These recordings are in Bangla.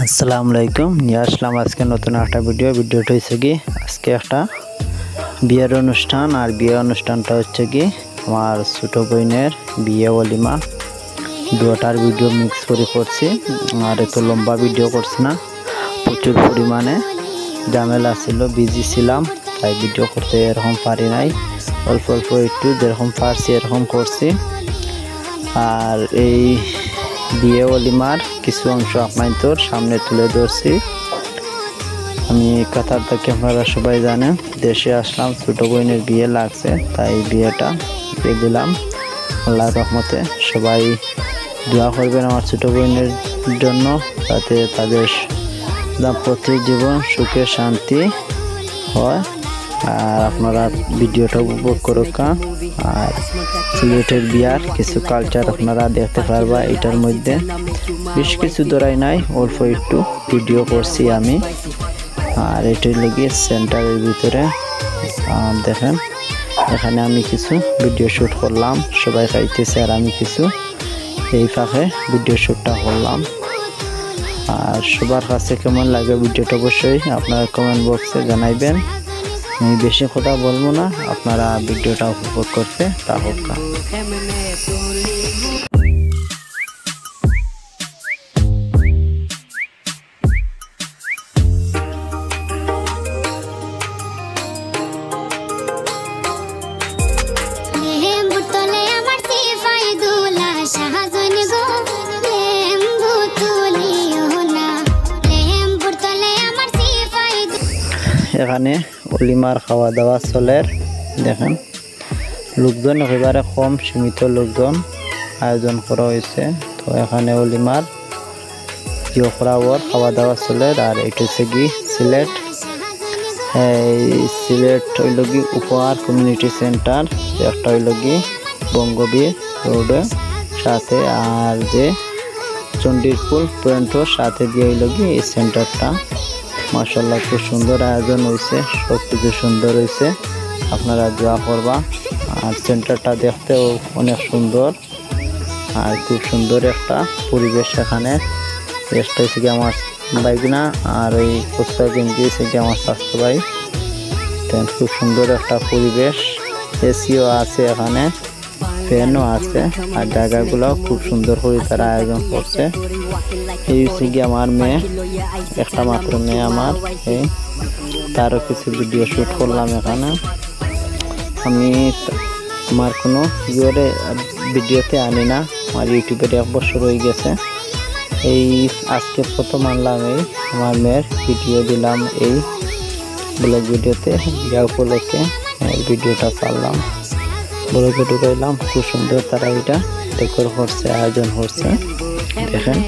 আসসালামু আলাইকুম নিয়ে আসলাম আজকে নতুন একটা ভিডিওটা হচ্ছে কি আজকে একটা বিয়ের অনুষ্ঠান আর বিয়ের অনুষ্ঠানটা হচ্ছে কি আমার ছোট বোনের বিয়ে ওলিমা দুটার ভিডিও মিক্স করে করছি আর এত লম্বা ভিডিও করছি না প্রচুর পরিমাণে ঝামেলা ছিল বিজি ছিলাম তাই ভিডিও করতে এরকম পারি নাই অল্প অল্প একটু যেরকম পারছি এরকম করছি আর এই বিয়ে ওলিমার কিছু অংশ আপনাদের সামনে তুলে ধরছি। আমি কাতার থেকে আপনারা সবাই জানেন দেশে আসলাম, ছোট বোনের বিয়ে লাগছে তাই বিয়েটা দিয়ে দিলাম। আল্লাহর রহমতে সবাই দোয়া করবেন আমার ছোট বোনের জন্য যাতে তাদের দাম্পত্য জীবন সুখে শান্তি হয়। আর আপনারা ভিডিওটা উপভোগ করুক আর সিলেটের বিয়ার কিছু কালচার আপনারা দেখতে পারবা। এটার মধ্যে বেশ কিছু ধরাই নাই, অল্প একটু ভিডিও করছি আমি। আর এটাই লেগে সেন্টারের ভিতরে দেখেন এখানে আমি কিছু ভিডিও শ্যুট করলাম, সবাই খাইতেছে আর আমি কিছু এই ফাঁকে ভিডিও শ্যুটটা করলাম। আর সবার কাছে কেমন লাগে ভিডিওটা অবশ্যই আপনারা কমেন্ট বক্সে জানাইবেন। আমি বেশি কথা বলবো না, আপনারা ভিডিওটা উপভোগ করতে থাকুন। এখানে ওলিমার খাওয়া দাওয়া চলে, দেখেন লোকজন একেবারে কম, সীমিত লোকজন আয়োজন করা হয়েছে। তো এখানে ওলিমার খাওয়া দাওয়া চলে। আর এটা হচ্ছে কি সিলেট, সিলেট হইল কি উপহার কমিউনিটি সেন্টার, একটা হইল কি বঙ্গবীর রোডের সাথে আর যে চণ্ডীপুর পয়েন্টের সাথে দিয়ে হইল কি এই সেন্টারটা। মাশাআল্লাহ খুব সুন্দর আয়োজন হয়েছে, সব কিছু সুন্দর হয়েছে, আপনারা দোয়া করবা। আর সেন্টারটা দেখতেও অনেক সুন্দর আর খুব সুন্দর একটা পরিবেশ। এখানে একটা হচ্ছে কি আমার বাইক না আর ওই পোস্টার গেঞ্জি হচ্ছে কি আমার স্বাস্থ্য ভাই। খুব সুন্দর একটা পরিবেশ, এসিও আছে এখানে, ফ্যানও আছে আর জায়গাগুলো খুব সুন্দর করে তারা আয়োজন করছে। এই হচ্ছে কি আমার মেয়ে, একটা মাত্র মেয়ে আমার, তারও কিছু ভিডিও শ্যুট করলাম এখানে। আমি আমার কোনো ভিডিওতে আনি না, আমার ইউটিউবের 1 বছর হয়ে গেছে। এই আজকে প্রথম আনলাম এই আমার মেয়ের ভিডিও দিলাম এই ব্লগ ভিডিওতে, যা উপলক্ষে ভিডিওটা ছাড়লাম, ব্লগে ঢুকাইলাম। খুব সুন্দর তারা এটা ডেকোর করছে, আয়োজন করছে, দেখেন।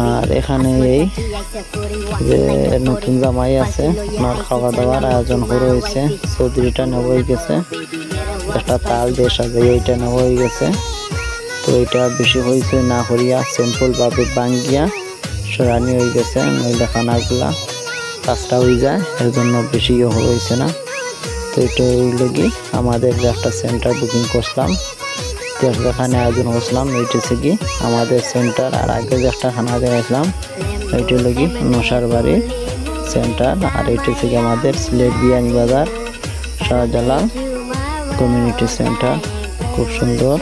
আর এখানে এই যে নতুন জামাই আছে, আমার খাওয়া দাওয়ার আয়োজন করা হয়েছে। চৌধুরীটা নেওয়া হয়ে গেছে, একটা তাল দিয়ে সাজাই এইটা নেওয়া হয়ে গেছে। তো এটা বেশি হয়েছে না করিয়া সিম্পল ভাবে বাঙ্গিয়া সরানি হয়ে গেছে, নইলে খানাগুলা কাজটা হয়ে যায়, এর জন্য বেশি হয়েছে না। তো এটা হইল কি আমাদের একটা সেন্টার বুকিং করলাম, এখানে আয়োজন করছিলাম। এইটা হচ্ছে কি আমাদের সেন্টার। আর আগে যে একটা খানা দেখলাম এইটা হলো কি নশার বাড়ির সেন্টার। আর এইটা হচ্ছে কি আমাদের সিলেট বিয়ানীবাজার শাহজালাল কমিউনিটি সেন্টার, খুব সুন্দর।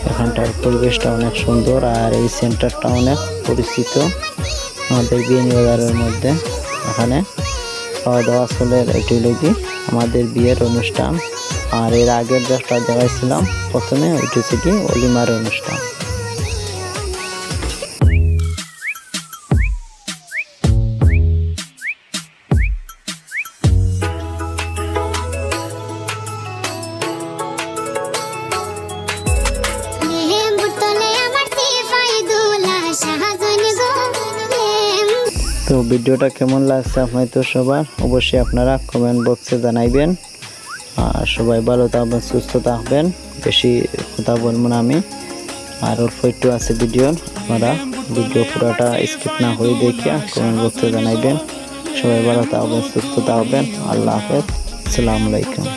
এখানটার পরিবেশটা অনেক সুন্দর আর এই সেন্টারটা অনেক পরিচিত আমাদের বিয়ানীবাজারের মধ্যে। এখানে খাওয়া দাওয়া চলে, এটি হলো কি আমাদের বিয়ের অনুষ্ঠান। আর এর আগের যেটা দেখাইছিলাম প্রথমে ওইটা হচ্ছে কি অলিমার অনুষ্ঠান। তো ভিডিওটা কেমন লাগছে আপনার তো সবার অবশ্যই আপনারা কমেন্ট বক্সে জানাইবেন। আর সবাই ভালো থাকবেন, সুস্থ থাকবেন, বেশি কথা বলবো না আমি। আর অল্প একটু আছে ভিডিও, আপনারা ভিডিও পুরোটা স্কিপ না করে দেখিয়া কমেন্ট বক্সে জানাইবেন। সবাই ভালো থাকবেন, সুস্থ থাকবেন। আল্লাহ হাফেজ, আসসালামু আলাইকুম।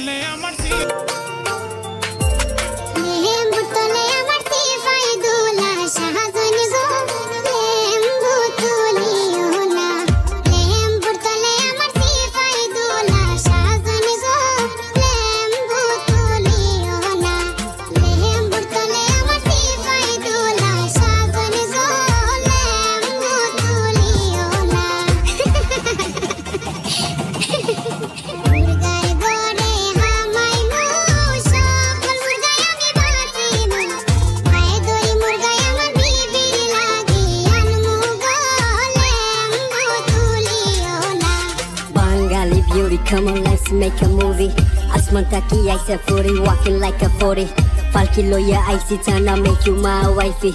Come on, let's make a movie. Asman taki aise 40, walking like a 40. Falki loya aise chana make you my wifey.